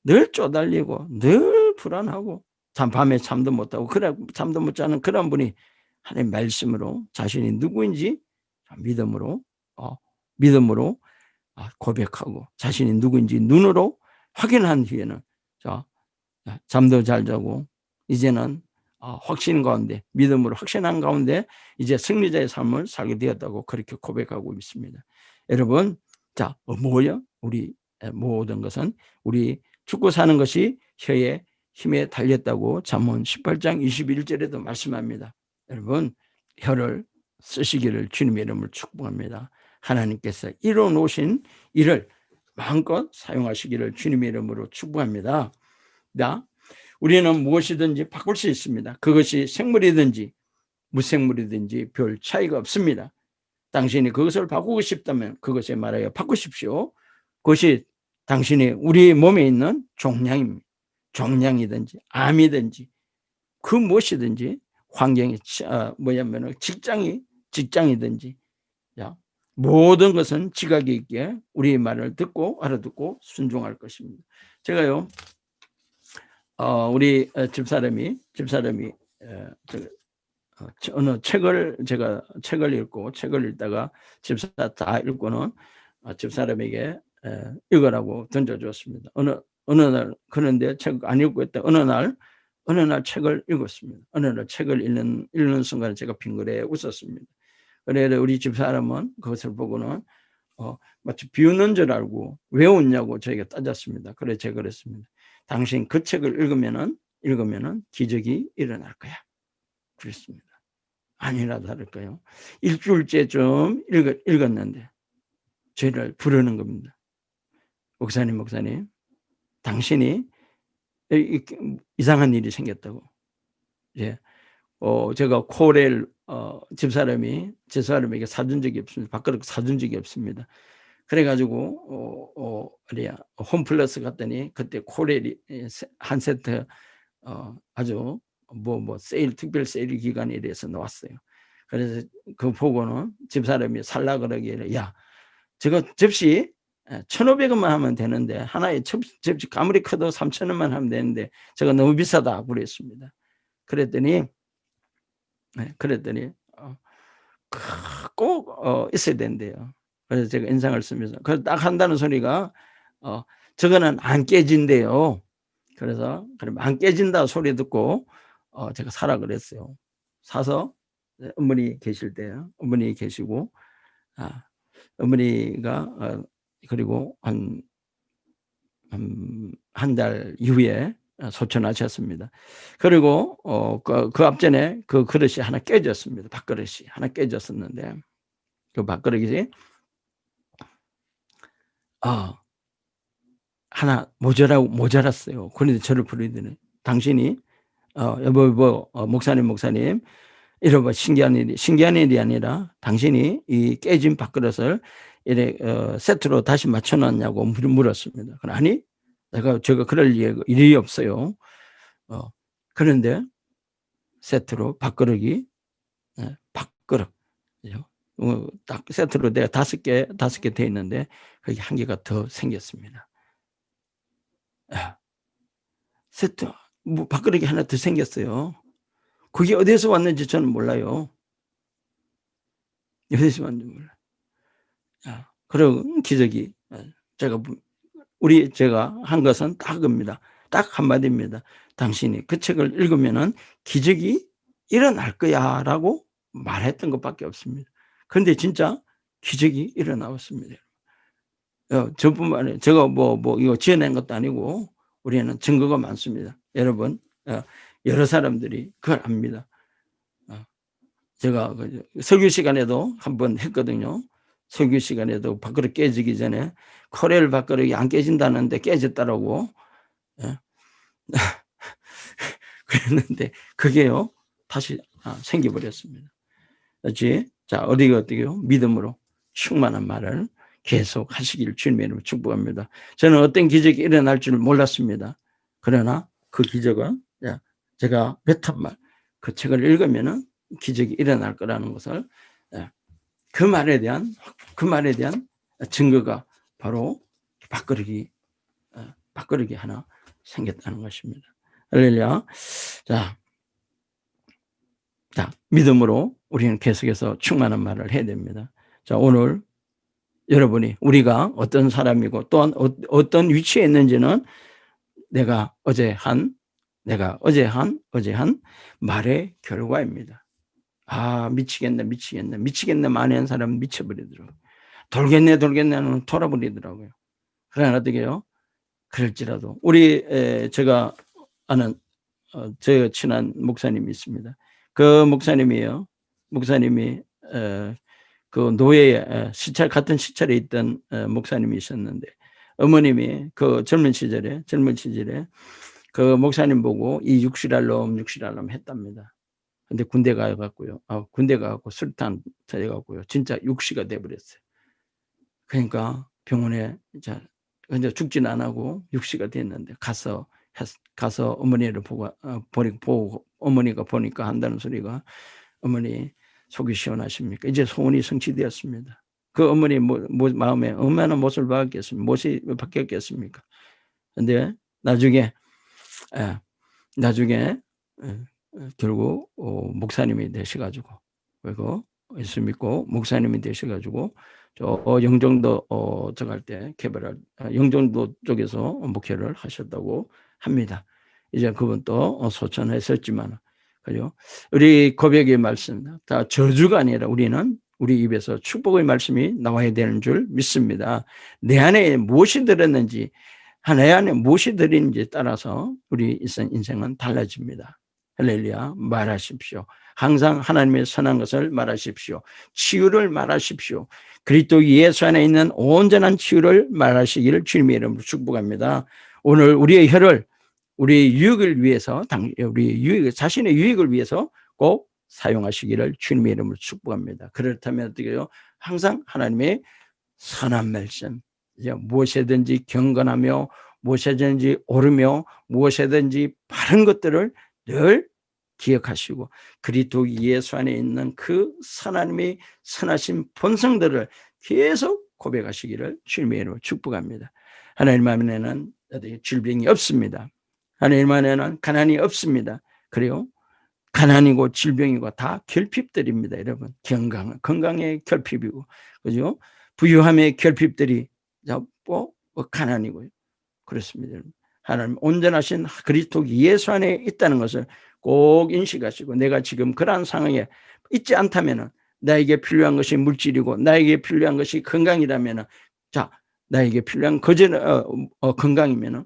늘 쪼달리고 늘 불안하고 밤에 잠도 못 자고 잠도 못 자는 그런 분이 하나님 말씀으로 자신이 누구인지 믿음으로 고백하고 자신이 누구인지 눈으로 확인한 뒤에는 잠도 잘 자고 이제는 확신 가운데 믿음으로 확신한 가운데 이제 승리자의 삶을 살게 되었다고 그렇게 고백하고 있습니다. 여러분 뭐예요? 우리 모든 것은 우리 죽고 사는 것이 혀의 힘에 달렸다고 잠언 18장 21절에도 말씀합니다. 여러분 혀를 쓰시기를 주님의 이름으로 축복합니다. 하나님께서 이뤄 놓으신 일을 마음껏 사용하시기를 주님의 이름으로 축복합니다. 우리는 무엇이든지 바꿀 수 있습니다. 그것이 생물이든지 무생물이든지 별 차이가 없습니다. 당신이 그것을 바꾸고 싶다면 그것에 말하여 바꾸십시오. 그것이 당신이 우리 몸에 있는 종양이든지 암이든지 그 무엇이든지 환경이 직장이든지 모든 것은 지각이 있게 우리의 말을 알아듣고 순종할 것입니다. 제가요 우리 집사람이 어느 제가 책을 읽고 책을 읽다가 집사 다 읽고는 집사람에게 읽으라고 던져주었습니다. 어느 날 그런데 책 안 읽고 있다 어느 날 책을 읽었습니다. 어느 날 책을 읽는 순간에 제가 빙그레 웃었습니다. 그래서 우리 집사람은 그것을 보고는 마치 비웃는 줄 알고 왜 웃냐고 저에게 따졌습니다. 그래서 제가 그랬습니다. 당신 그 책을 읽으면은 기적이 일어날 거야. 그랬습니다. 아니나 다를까요? 일주일째 읽었는데 저를 부르는 겁니다. 목사님, 당신이 이상한 일이 생겼다고. 예. 제가 코레일 집사람에게 사준 적이 없습니다. 밖으로 사준 적이 없습니다. 그래가지고 홈플러스 갔더니 그때 코레일이 한 세트 아주 세일 특별 세일 기간에 이래서 나왔어요. 그래서 그거 보고는 집사람이 살라 그러기에 야 저거 접시 1,500원만 하면 되는데 하나에 접시 아무리 커도 3,000원만 하면 되는데 저거 너무 비싸다 그랬습니다. 그랬더니 꼭 있어야 된대요. 그래서 제가 인상을 쓰면서 그래서 딱 한다는 소리가 저거는 안 깨진대요. 그래서 그럼 안 깨진다 소리 듣고 제가 사라 그랬어요. 사서 어머니 계실 때요. 어머니 계시고 어머니가 그리고 한 달 이후에 소천하셨습니다. 그리고 그 앞전에 그 그릇이 하나 깨졌습니다. 밥그릇이 하나 깨졌었는데 그 밥그릇이 하나 모자랐어요. 그런데 저를 부르더니 당신이 여보 목사님 이러면 신기한 일이 아니라 당신이 이 깨진 밥그릇을 이래 세트로 다시 맞춰놨냐고 물었습니다. 아니 제가 그럴 일이 없어요. 그런데 세트로 밥그릇이 밥그릇 딱 세트로 내가 5개 돼 있는데 거기 한 개가 더 생겼습니다. 세트 밥그릇이 하나 더 생겼어요. 그게 어디서 왔는지 저는 몰라요. 어디서 왔는지 몰라요. 그런 기적이 제가 한 것은 딱 그겁니다. 딱 한마디입니다. 당신이 그 책을 읽으면은 기적이 일어날 거야 라고 말했던 것밖에 없습니다. 그런데 진짜 기적이 일어나왔습니다. 저뿐만 아니라 제가 이거 지어낸 것도 아니고 우리는 증거가 많습니다. 여러분 여러 사람들이 그걸 압니다. 제가 설교 시간에도 한번 했거든요. 설교 시간에도 밥그릇 깨지기 전에 코레일 밥그릇이 안 깨진다는데 깨졌다라고 그랬는데 그게요 다시 생겨버렸습니다. 그렇지? 자 어떻게요? 믿음으로 충만한 말을 계속 하시기를 주님의 이름으로 축복합니다. 저는 어떤 기적이 일어날 줄 몰랐습니다. 그러나 그 기적은 제가 몇 말 그 책을 읽으면은 기적이 일어날 거라는 것을 그 말에 대한 증거가 바로 밥그릇이 하나 생겼다는 것입니다. 할렐루야. 자, 믿음으로 우리는 계속해서 충만한 말을 해야 됩니다. 자, 오늘 우리가 어떤 사람이고 또한 어떤 위치에 있는지는 내가 어제 한 말의 결과입니다. 미치겠네 많이 한 사람은 미쳐버리더라고요. 돌겠네는 돌아버리더라고요. 그러나 어떻게 해요? 그럴지라도 제가 아는 제 친한 목사님이 있습니다. 그 목사님이 그 노예에 같은 시찰에 있던 목사님이 있었는데 어머님이 그 젊은 시절에 그 목사님 보고 이 육실알롬 했답니다. 근데 군대 가갖고 술탄 터져갖고요. 진짜 육시가 돼버렸어요. 그러니까 병원에 이제 죽지는 안 하고 육시가 됐는데 가서 어머니를 보고 어머니가 보니까 한다는 소리가 어머니 속이 시원하십니까? 이제 소원이 성취되었습니다. 그 어머니 마음에 얼마나 못을 바뀌었겠습니까? 근데 나중에 결국 목사님이 되셔가지고, 그리고 예수 믿고 목사님이 되셔가지고 저 영종도 저갈 때 개발할 영종도 쪽에서 목회를 하셨다고 합니다. 이제 그분 또 소천했었지만, 그죠? 우리 고백의 말씀 다 저주가 아니라 우리는 우리 입에서 축복의 말씀이 나와야 되는 줄 믿습니다. 내 안에 무엇이 들었는지, 내 안에 무엇이 들었는지에 따라서 우리 인생은 달라집니다. 할렐루야. 말하십시오. 항상 하나님의 선한 것을 말하십시오. 치유를 말하십시오. 그리스도 예수 안에 있는 온전한 치유를 말하시기를 주님의 이름으로 축복합니다. 오늘 우리의 혀를 우리 유익을 위해서, 우리 유익, 자신의 유익을 위해서 꼭 사용하시기를 주님의 이름으로 축복합니다. 그렇다면 어떻게 해요? 항상 하나님의 선한 말씀, 무엇이든지 경건하며 무엇이든지 옳으며 무엇이든지 바른 것들을 늘 기억하시고 그리스도 예수 안에 있는 그 하나님의 선하신 본성들을 계속 고백하시기를 주님의 이름으로 축복합니다. 하나님 안에는 질병이 없습니다. 하나님 안에는 가난이 없습니다. 그래요? 가난이고 질병이고 다 결핍들입니다. 여러분, 건강의 결핍이고, 그죠? 부유함의 결핍들이 가난이고요. 그렇습니다. 하나님 온전하신 그리스도 예수 안에 있다는 것을 꼭 인식하시고, 내가 지금 그러한 상황에 있지 않다면 나에게 필요한 것이 물질이고 나에게 필요한 것이 건강이라면, 자, 나에게 필요한 건강이면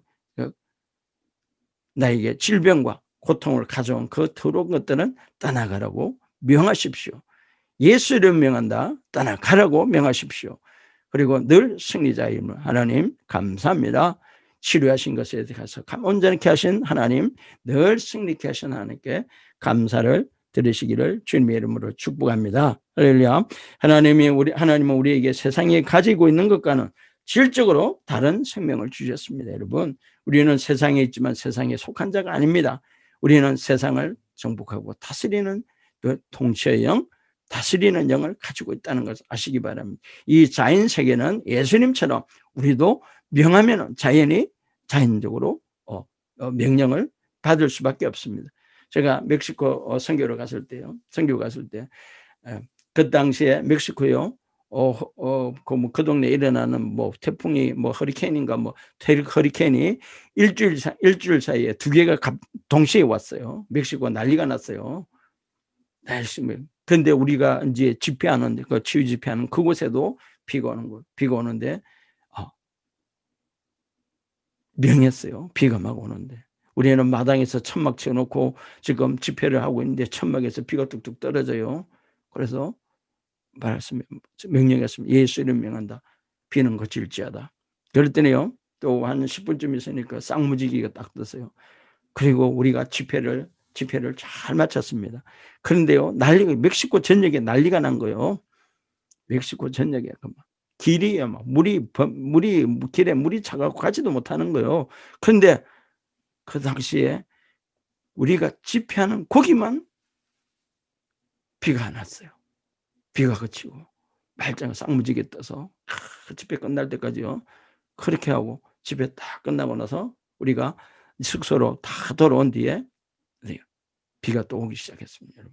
나에게 질병과 고통을 가져온 그 더러운 것들은 떠나가라고 명하십시오. 예수 이름 명한다. 떠나가라고 명하십시오. 그리고 늘 승리자의 이름으로 하나님 감사합니다. 치료하신 것에 대해서 온전케 하신 하나님, 늘 승리케 하신 하나님께 감사를 드리시기를 주님의 이름으로 축복합니다. 할렐루야. 하나님은 우리에게 세상에 가지고 있는 것과는 질적으로 다른 생명을 주셨습니다. 여러분, 우리는 세상에 있지만 세상에 속한 자가 아닙니다. 우리는 세상을 정복하고 다스리는 그 통치의 영, 다스리는 영을 가지고 있다는 것을 아시기 바랍니다. 이 자연 세계는 예수님처럼 우리도 명하면 자연적으로 명령을 받을 수밖에 없습니다. 제가 멕시코 선교 갔을 때 그 당시에 멕시코요, 그 동네에 일어나는 태풍이 허리케인인가 허리케인이 일주일 사이에 두 개가 동시에 왔어요. 멕시코 난리가 났어요. 그런데 우리가 이제 집회하는 그 치유 집회하는 그곳에도 비가 오는데 명했어요. 비가 막 오는데 우리는 마당에서 천막 치워놓고 지금 집회를 하고 있는데 천막에서 비가 뚝뚝 떨어져요. 그래서 명령했습니다. 예수 이름 명한다. 비는 그칠지어다. 그랬더니요, 또 한 10분쯤 있으니까 쌍무지기가 딱 떴어요. 그리고 우리가 집회를 잘 마쳤습니다. 그런데요, 멕시코 전역에 난리가 난 거예요. 멕시코 전역에 길이에 길에 물이 차가고 가지도 못하는 거예요. 그런데 그 당시에 우리가 집회하는 거기만 비가 안 왔어요. 비가 그치고 말짱 쌍무지게 떠서 집회 끝날 때까지요. 그렇게 하고 집회 다 끝나고 나서 우리가 숙소로 다 돌아온 뒤에 비가 또 오기 시작했습니다.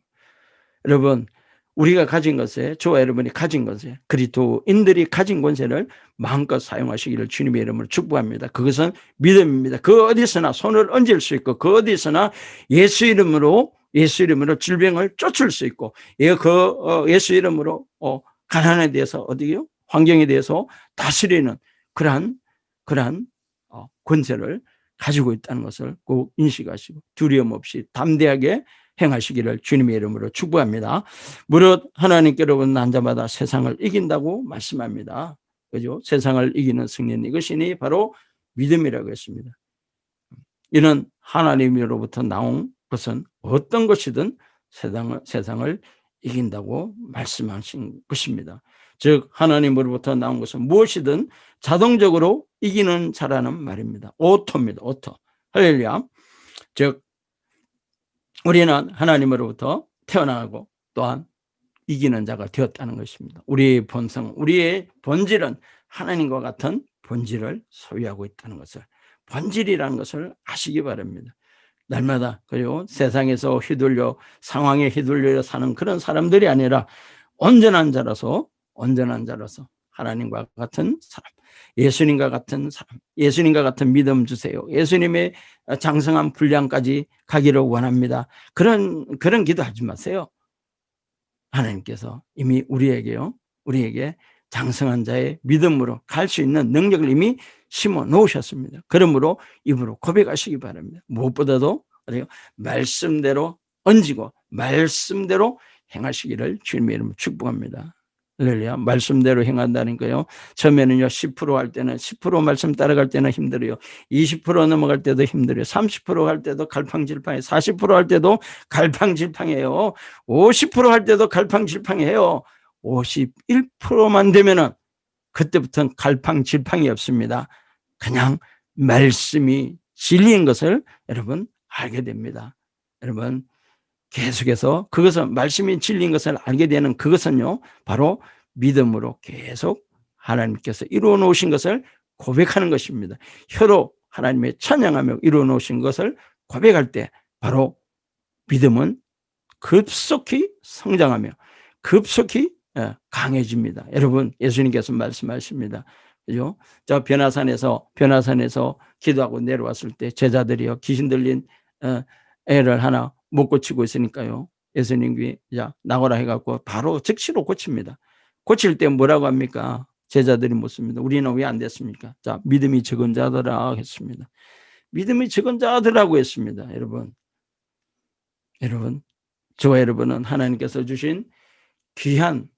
여러분, 우리가 가진 것에, 저와 여러분이 가진 것에, 그리스도인들이 가진 권세를 마음껏 사용하시기를 주님의 이름으로 축복합니다. 그것은 믿음입니다. 그 어디서나 손을 얹을 수 있고, 그 어디서나 예수 이름으로 질병을 쫓을 수 있고, 예수 이름으로 가난에 대해서 환경에 대해서 다스리는 그러한 권세를 가지고 있다는 것을 꼭 인식하시고 두려움 없이 담대하게 행하시기를 주님의 이름으로 축복합니다. 무릇 하나님께로부터 난 자마다 세상을 이긴다고 말씀합니다. 그죠? 세상을 이기는 승리는 이것이니 바로 믿음이라고 했습니다. 이는 하나님으로부터 나온 것은 어떤 것이든 세상을 이긴다고 말씀하신 것입니다. 즉 하나님으로부터 나온 것은 무엇이든 자동적으로 이기는 자라는 말입니다. 오토입니다. 오토. 할렐루야. 즉 우리는 하나님으로부터 태어나고 또한 이기는 자가 되었다는 것입니다. 우리의 본성, 우리의 본질은 하나님과 같은 본질을 소유하고 있다는 것을, 본질이라는 것을 아시기 바랍니다. 날마다 그리고 세상에서 휘둘려 상황에 휘둘려 사는 그런 사람들이 아니라 온전한 자라서 하나님과 같은 사람, 예수님과 같은 사람, 예수님과 같은 믿음 주세요. 예수님의 장성한 분량까지 가기를 원합니다. 그런 기도하지 마세요. 하나님께서 이미 우리에게 장성한 자의 믿음으로 갈 수 있는 능력을 이미 심어 놓으셨습니다. 그러므로 입으로 고백하시기 바랍니다. 무엇보다도 말씀대로 얹고 말씀대로 행하시기를 주님의 이름으로 축복합니다. 할렐루야. 말씀대로 행한다는 거요. 처음에는요, 10% 할 때는 10% 말씀 따라갈 때는 힘들어요. 20% 넘어갈 때도 힘들어요. 30%할 때도 갈팡질팡해요. 40%할 때도 갈팡질팡해요. 50%할 때도 갈팡질팡해요. 51%만 되면은 그때부터는 갈팡질팡이 없습니다. 그냥 말씀이 진리인 것을 여러분 알게 됩니다. 여러분 계속해서 그것은 말씀이 진리인 것을 알게 되는 그것은요, 바로 믿음으로 계속 하나님께서 이루어 놓으신 것을 고백하는 것입니다. 혀로 하나님의 찬양하며 이루어 놓으신 것을 고백할 때 바로 믿음은 급속히 성장하며 급속히 강해집니다. 여러분, 예수님께서 말씀하십니다. 그죠? 저 변화산에서 기도하고 내려왔을 때 제자들이요, 귀신 들린 애를 하나 못 고치고 있으니까요, 예수님이 나가라 해갖고 바로 즉시로 고칩니다. 고칠 때 뭐라고 합니까? 제자들이 묻습니다. 우리는 왜 안 됐습니까? 자, 믿음이 적은 자들아 했습니다. 믿음이 적은 자들라고 했습니다. 여러분, 저와 여러분은 하나님께서 주신 귀한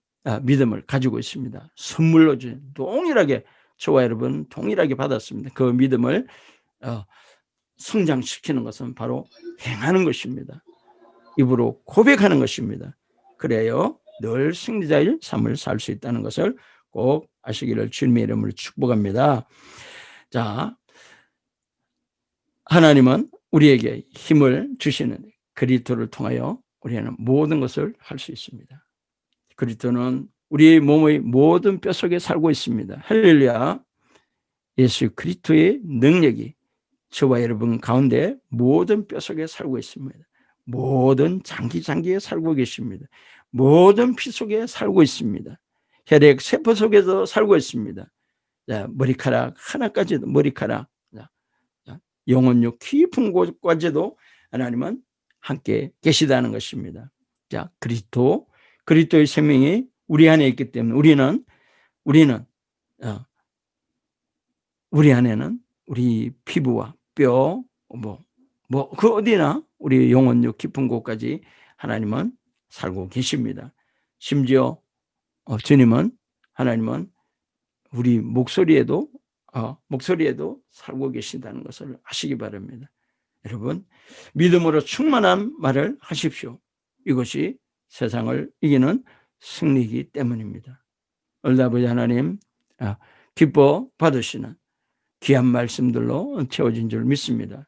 믿음을 가지고 있습니다. 선물로 주신 동일하게 저와 여러분 동일하게 받았습니다. 그 믿음을 성장시키는 것은 바로 행하는 것입니다. 입으로 고백하는 것입니다. 그래요 늘 승리자의 삶을 살 수 있다는 것을 꼭 아시기를 주님의 이름으로 축복합니다. 자, 하나님은 우리에게 힘을 주시는 그리스도를 통하여 우리는 모든 것을 할 수 있습니다. 그리스도는 우리 몸의 모든 뼈속에 살고 있습니다. 할렐루야. 예수 그리스도의 능력이 저와 여러분 가운데 모든 뼈속에 살고 있습니다. 모든 장기에 살고 계십니다. 모든 피 속에 살고 있습니다. 혈액 세포 속에도 살고 있습니다. 자, 머리카락 하나까지도 영혼육 깊은 곳까지도 하나님은 함께 계시다는 것입니다. 자, 그리스도의 생명이 우리 안에 있기 때문에 우리 안에는 우리 피부와 뼈, 그 어디나 우리 영혼육 깊은 곳까지 하나님은 살고 계십니다. 심지어 하나님은 우리 목소리에도 살고 계신다는 것을 아시기 바랍니다. 여러분, 믿음으로 충만한 말을 하십시오. 이것이 세상을 이기는 승리이기 때문입니다. 아버지 하나님, 기뻐 받으시는 귀한 말씀들로 채워진 줄 믿습니다.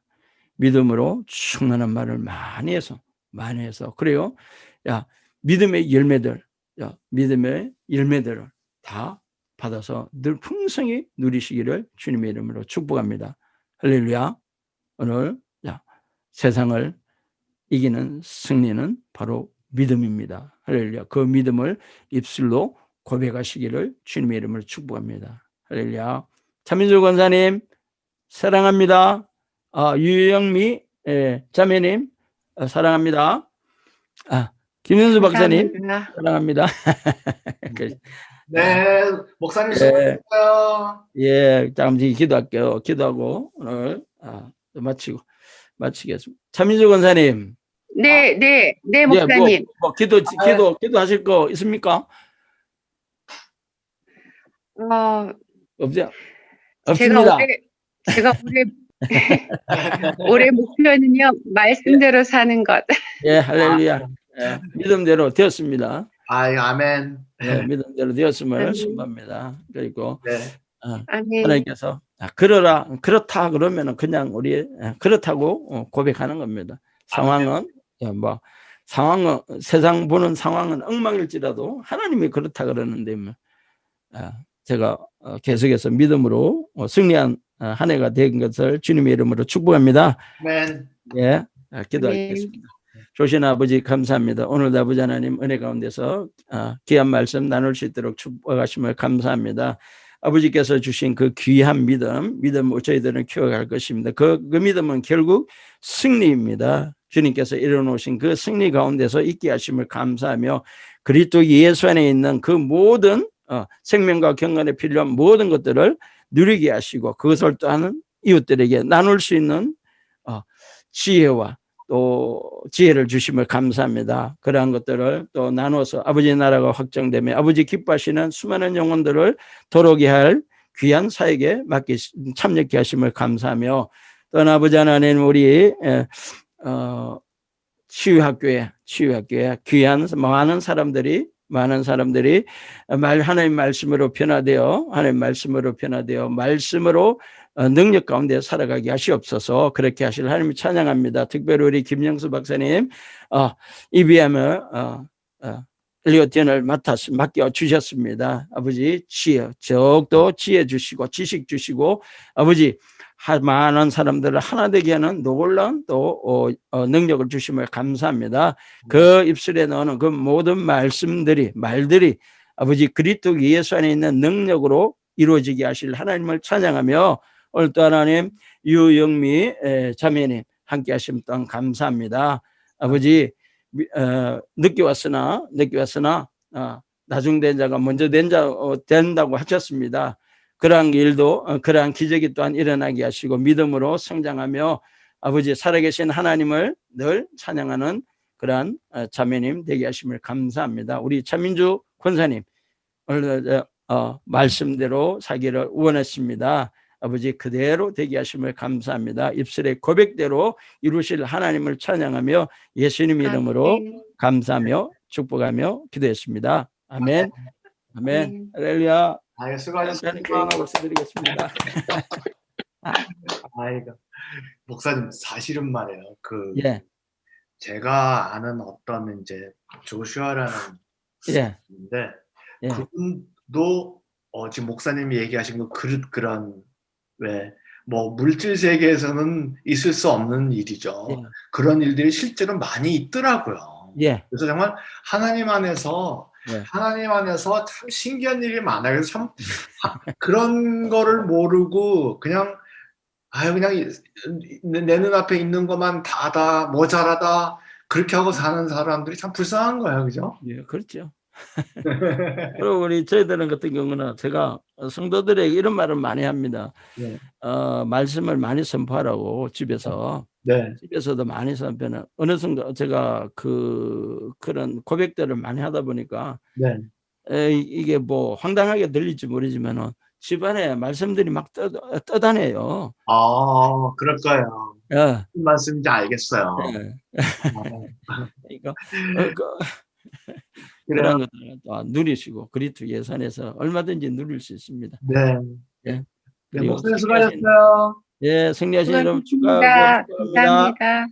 믿음으로 충만한 말을 많이 해서 그래요. 믿음의 열매들을 다 받아서 늘 풍성히 누리시기를 주님의 이름으로 축복합니다. 할렐루야. 오늘 세상을 이기는 승리는 바로 믿음입니다. 할렐루야. 그 믿음을 입술로 고백하시기를 주님의 이름으로 축복합니다. 할렐루야. 차민수 권사님 사랑합니다. 유영미 자매님 사랑합니다. 김현수 박사님 사랑합니다. 네, 목사님 수고하셨어요. 잠시 기도할게요. 기도하고 오늘 마치겠습니다. 차민수 권사님. 네, 목사님. 기도하실 거 있습니까? 없습니다. 제가 올해 목표는요, 말씀대로 사는 것. 할렐루야. 믿음대로 되었습니다. 아멘. 믿음대로 되었음을 선포합니다. 그리고 아멘. 하나님께서 그렇다 그러면은 그냥 우리 그렇다고 고백하는 겁니다. 상황은 세상 보는 상황은 엉망일지라도 하나님이 그렇다 그러는데 제가 계속해서 믿음으로 승리한 한 해가 된 것을 주님의 이름으로 축복합니다. 아멘. 기도하겠습니다. 조신 아버지 감사합니다. 오늘도 아버지 하나님 은혜 가운데서 귀한 말씀 나눌 수 있도록 축복하심을 감사합니다. 아버지께서 주신 그 귀한 믿음을 저희들은 키워갈 것입니다. 그 믿음은 결국 승리입니다. 주님께서 이뤄놓으신 그 승리 가운데서 있게 하심을 감사하며 그리스도 예수 안에 있는 그 모든 생명과 경건에 필요한 모든 것들을 누리게 하시고 그것을 또한 이웃들에게 나눌 수 있는 지혜와 또 지혜를 주심을 감사합니다. 그러한 것들을 또 나눠서 아버지 나라가 확정되며 아버지 기뻐하시는 수많은 영혼들을 도록게 할 귀한 사역에 참여케 하심을 감사하며 또한 아버지 하나님 우리 치유학교에 귀한 많은 사람들이 하나님 말씀으로 변화되어 말씀으로 능력 가운데 살아가게 하시옵소서. 그렇게 하실 하나님을 찬양합니다. 특별히 우리 김영수 박사님 EBM을 엘리오티언을 맡겨 주셨습니다. 아버지 더욱더 지혜 주시고 지식 주시고 아버지 많은 사람들을 하나 되게 하는 놀라운 또 능력을 주심을 감사합니다. 그 입술에 넣는 그 모든 말들이 아버지 그리스도 예수 안에 있는 능력으로 이루어지게 하실 하나님을 찬양하며 오늘 또 하나님 유영미 자매님 함께 하심 또한 감사합니다. 아버지 늦게 왔으나 나중된 자가 먼저 된다고 하셨습니다. 그러한 일도 그러한 기적이 또한 일어나게 하시고 믿음으로 성장하며 아버지 살아계신 하나님을 늘 찬양하는 그러한 자매님 되게 하심을 감사합니다. 우리 차민주 권사님 오늘 말씀대로 사기를 원했습니다. 아버지 그대로 되게 하심을 감사합니다. 입술의 고백대로 이루실 하나님을 찬양하며 예수님 이름으로 감사하며 축복하며 기도했습니다. 아멘. 할렐루야. 수고하셨습니다. 드리겠습니다. 목사님 사실은 말이에요. 제가 아는 어떤 이제 조슈아라는 분인데 그분도 지금 목사님이 얘기하신 거 그런 물질 세계에서는 있을 수 없는 일이죠. 그런 일들이 실제로 많이 있더라고요. 그래서 정말 하나님 안에서 참 신기한 일이 많아요. 그래서 참 그런 거를 모르고 그냥 내 눈앞에 있는 것만 다다 모자라다 그렇게 하고 사는 사람들이 참 불쌍한 거예요, 그죠? 그렇죠. 그리고 저희들은 같은 경우는 제가 성도들에게 이런 말을 많이 합니다. 말씀을 많이 선포하라고 집에서도 많이 선포하는 어느 순간 제가 그런 고백들을 많이 하다 보니까 이게 뭐 황당하게 들릴지 모르지만은 집안에 말씀들이 막 떠다녀요. 그럴 거예요. 무슨 말씀인지 알겠어요. 그러니까 그런 것들을 또 누리시고 그리스도 예산에서 얼마든지 누릴 수 있습니다. 목사님 수고하셨어요. 승리하신 여러분 감사합니다. 축하합니다.